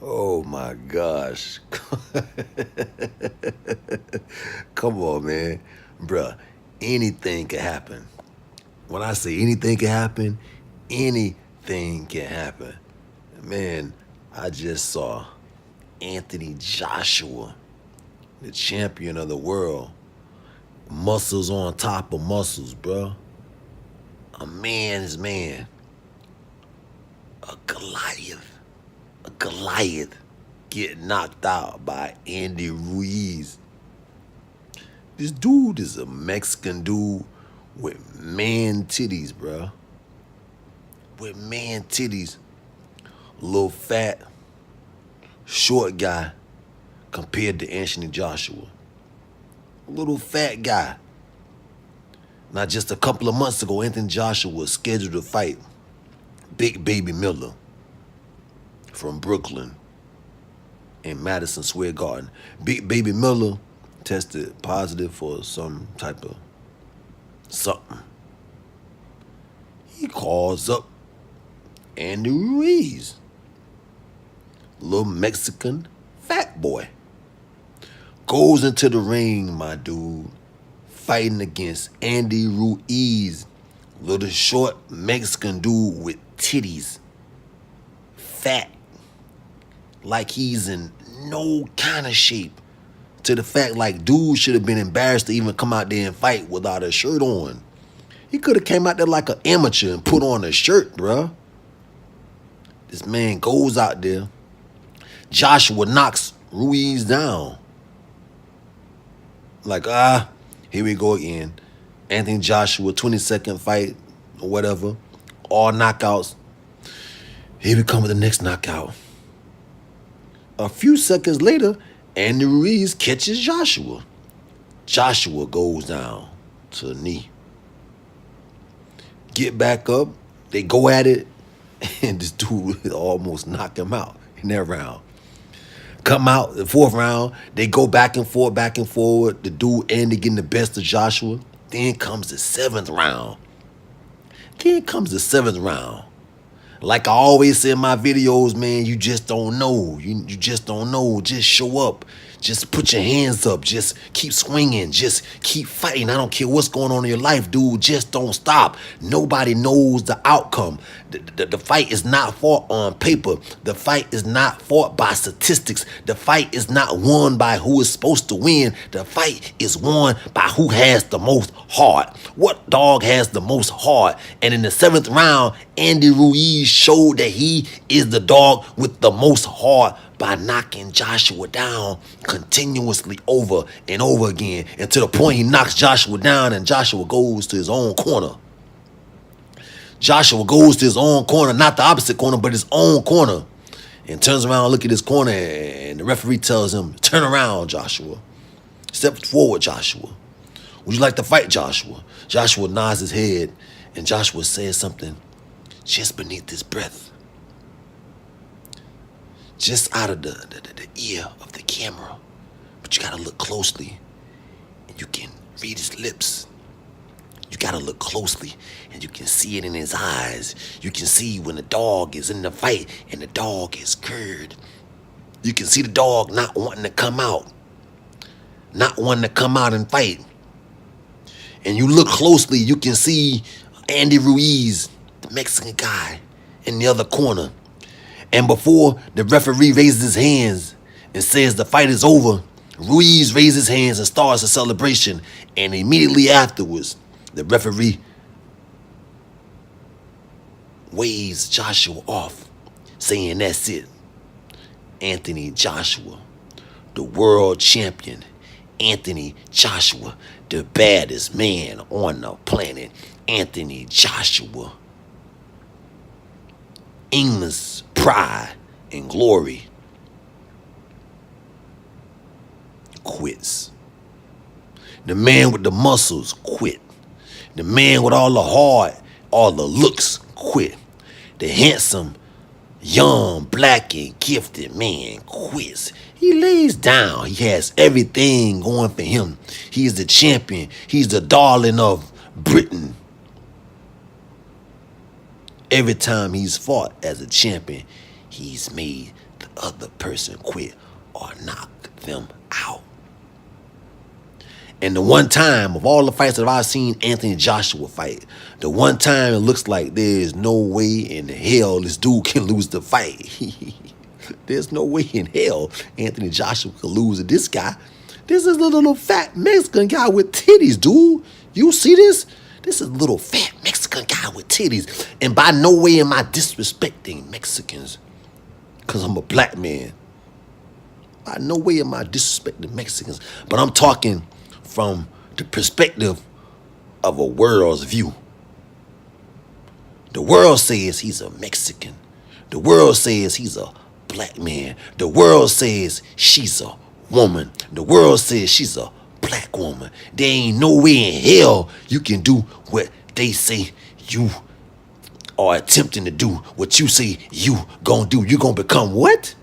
Oh my gosh. Come on, man. Bruh, anything can happen. When I say anything can happen, anything can happen. Man, I just saw Anthony Joshua, the champion of the world. Muscles on top of muscles, bruh. A man's man. A Goliath. A Goliath get knocked out by Andy Ruiz. This dude is a Mexican dude with man titties, bruh. With man titties. Little fat, short guy compared to Anthony Joshua. A little fat guy. Now, just a couple of months ago, Anthony Joshua was scheduled to fight Big Baby Miller from Brooklyn in Madison Square Garden. Big Baby Miller tested positive for some type of something. He calls up Andy Ruiz, little Mexican fat boy. Goes into the ring, my dude, fighting against Andy Ruiz, little short Mexican dude with titties, fat, like he's in no kind of shape. To the fact like dude should have been embarrassed to even come out there and fight without a shirt on. He could have came out there like an amateur and put on a shirt, bruh. This man goes out there. Joshua knocks Ruiz down. Like, here we go again. Anthony Joshua, 22nd fight or whatever. All knockouts. Here we come with the next knockout. A few seconds later, Andy Ruiz catches Joshua. Joshua goes down to a knee. Get back up. They go at it. And this dude almost knocked him out in that round. Come out, the fourth round, they go back and forward. The dude Andy getting the best of Joshua. Then comes the seventh round. Like I always say in my videos, man, you just don't know. You just don't know. Just show up. Just put your hands up. Just keep swinging. Just keep fighting. I don't care what's going on in your life, dude. Just don't stop. Nobody knows the outcome. The fight is not fought on paper. The fight is not fought by statistics. The fight is not won by who is supposed to win. The fight is won by who has the most heart. What dog has the most heart? And in the seventh round, Andy Ruiz showed that he is the dog with the most heart by knocking Joshua down continuously over and over again. And to the point he knocks Joshua down and Joshua goes to his own corner. Joshua goes to his own corner, not the opposite corner, but his own corner. And turns around, look at his corner, and the referee tells him, turn around, Joshua. Step forward, Joshua. Would you like to fight, Joshua? Joshua nods his head, and Joshua says something just beneath his breath. Just out of the ear of the camera. But you gotta look closely, and you can read his lips. You gotta look closely, and you can see it in his eyes. You can see when the dog is in the fight, and the dog is scared. You can see the dog not wanting to come out. Not wanting to come out and fight. And you look closely, you can see Andy Ruiz, the Mexican guy, in the other corner. And before the referee raises his hands and says the fight is over, Ruiz raises his hands and starts a celebration. And immediately afterwards, the referee waves Joshua off, saying that's it. Anthony Joshua, the world champion. Anthony Joshua, the baddest man on the planet. Anthony Joshua. England's pride and glory quits. The man with the muscles quit. The man with all the heart, all the looks quit. The handsome, young, black, and gifted man quits. He lays down. He has everything going for him. He is the champion. He's the darling of Britain. Every time he's fought as a champion, he's made the other person quit or knock them out. And the one time of all the fights that I've seen Anthony Joshua fight, the one time it looks like there's no way in hell this dude can lose the fight. There's no way in hell Anthony Joshua could lose to this guy. This is a little fat Mexican guy with titties, dude. You see this? This is a little fat Mexican guy with titties. And by no way am I disrespecting Mexicans because I'm a black man. By no way am I disrespecting Mexicans. But I'm talking from the perspective of a world's view. The world says he's a Mexican. The world says he's a black man. The world says she's a woman. The world says she's a black woman. There ain't no way in hell you can do what they say you are attempting to do. What you say you gonna do. You gonna become what?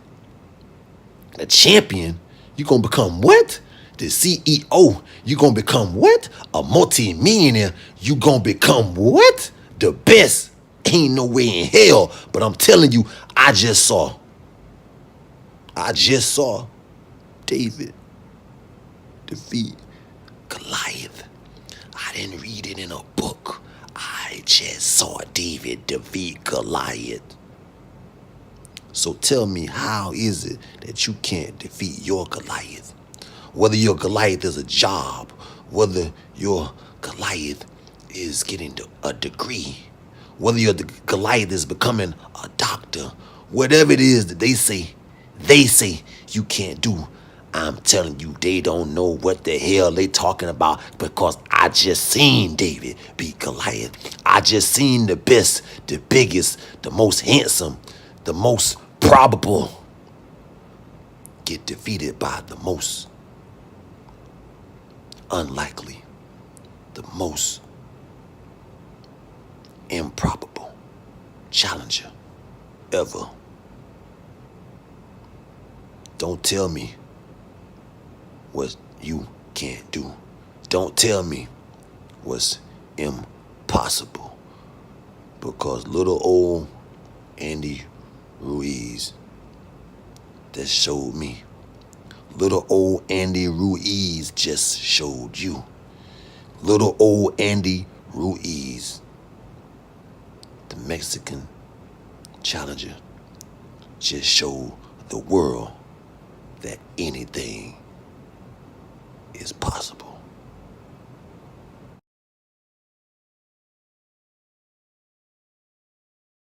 A champion. You gonna become what? The CEO. You gonna become what? A multi-millionaire. You gonna become what? The best. Ain't no way in hell. But I'm telling you, I just saw David defeat Goliath. I didn't read it in a book. I just saw David defeat Goliath. So tell me, how is it that you can't defeat your Goliath? Whether your Goliath is a job, whether your Goliath is getting a degree, whether your Goliath is becoming a doctor, whatever it is that they say you can't do, I'm telling you, they don't know what the hell they talking about, because I just seen David beat Goliath. I just seen the best, the biggest, the most handsome, the most probable get defeated by the most unlikely, the most improbable challenger ever. Don't tell me what you can't do. Don't tell me what's impossible, because little old Andy Ruiz that showed me. Little old Andy Ruiz just showed you. Little old Andy Ruiz, the Mexican challenger, just showed the world that anything is possible.